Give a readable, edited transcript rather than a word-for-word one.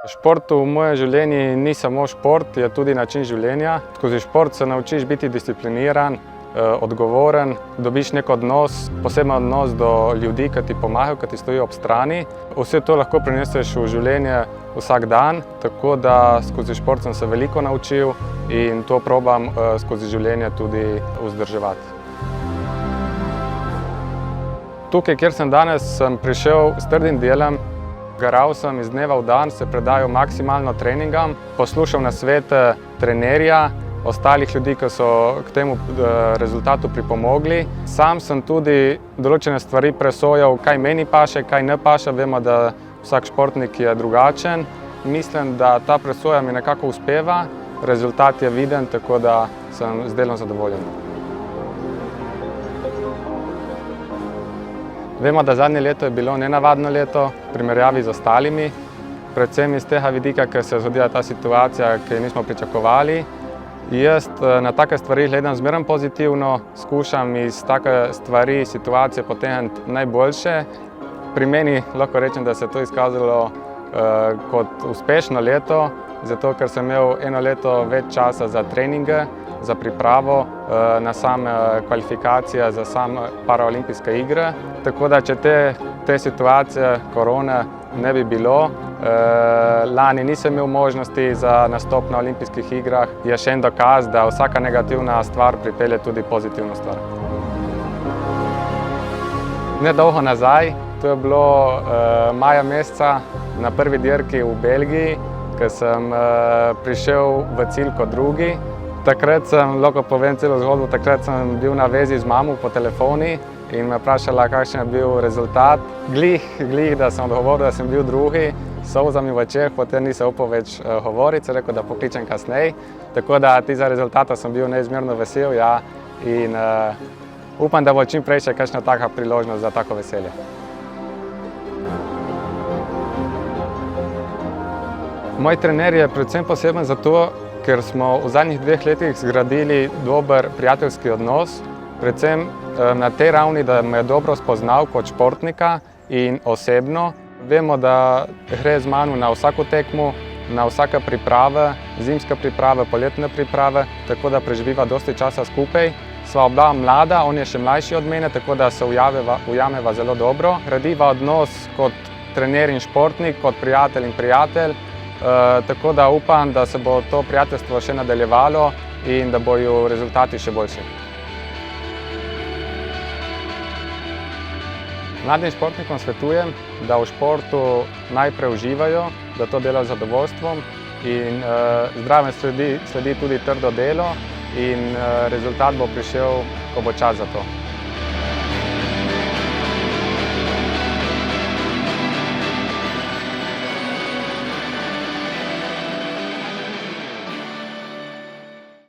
Šport v mojem življenju ni samo šport, je tudi način življenja. Skozi šport se naučiš biti discipliniran, odgovoren, dobiš nek odnos, poseben odnos do ljudi, ki ti pomagajo, ki ti stojijo ob strani. Vse to lahko prineseš v življenje vsak dan, tako da skozi šport sem se veliko naučil in to probam skozi življenje tudi vzdrževati. Tukaj, kjer sem danes, sem prišel s trdim delom. Garal sem iz dneva v dan, se predajal maksimalno treningam, poslušal nasvete trenerja, ostalih ljudi, ki so k temu rezultatu pripomogli. Sam sem tudi določene stvari presojal, kaj meni paše, kaj ne paše. Vemo, da vsak športnik je drugačen. Mislim, da ta presoja mi nekako uspeva, rezultat je viden, tako da sem z delom zadovoljen. Vemo, da zadnje leto je bilo nenavadno leto v primerjavi z ostalimi, predvsem iz tega vidika, ker se je zgodila ta situacija, ki jo nismo pričakovali. Jaz na take stvari gledam zmeraj pozitivno, skušam iz take stvari, situacije potegniti najboljše. Pri meni lahko rečem, da se je to izkazalo kot uspešno leto, zato ker sem imel eno leto več časa za treninge, za pripravo na same kvalifikacije za same paraolimpijske igre. Tako da, če te situacije korone ne bi bilo, lani nisem imel možnosti za nastop na olimpijskih igrah, je še en dokaz, da vsaka negativna stvar pripelje tudi pozitivno stvar. Nedolgo nazaj, to je bilo maja meseca na prvi dirki v Belgiji, ko sem prišel v cilj kot drugi. Takrat sem, lahko povem celo zgodbo, takrat sem bil na vezi z mamo po telefoni in me vprašala, kakšen je bil rezultat. Glih, da sem odgovoril, da sem bil drugi, s solzami v očeh, potem nisem upal več govoriti, sem rekel, da pokličem kasneje. Tako da tega rezultata sem bil neizmerno vesel, ja, in upam, da bo čim prej še kakšna taka priložnost za tako veselje. Moj trener je predvsem poseben zato, ker smo v zadnjih 2 letih zgradili dober prijateljski odnos, predvsem na tej ravni, da me je dobro spoznal kot športnika in osebno. Vemo, da gre z mano na vsako tekmo, na vsake priprave, zimske priprave, poletne priprave, tako da preživiva dosti časa skupaj. Sva oba mlada, on je še mlajši od mene, tako da se ujameva zelo dobro. Gradiva odnos kot trener in športnik, kot prijatelj in prijatelj. Tako da upam, da se bo to prijateljstvo še nadaljevalo in da bojo rezultati še boljši. Mladim športnikom svetujem, da v športu najprej uživajo, da to delajo z zadovoljstvom in zraven sledi tudi trdo delo in rezultat bo prišel, ko bo čas za to.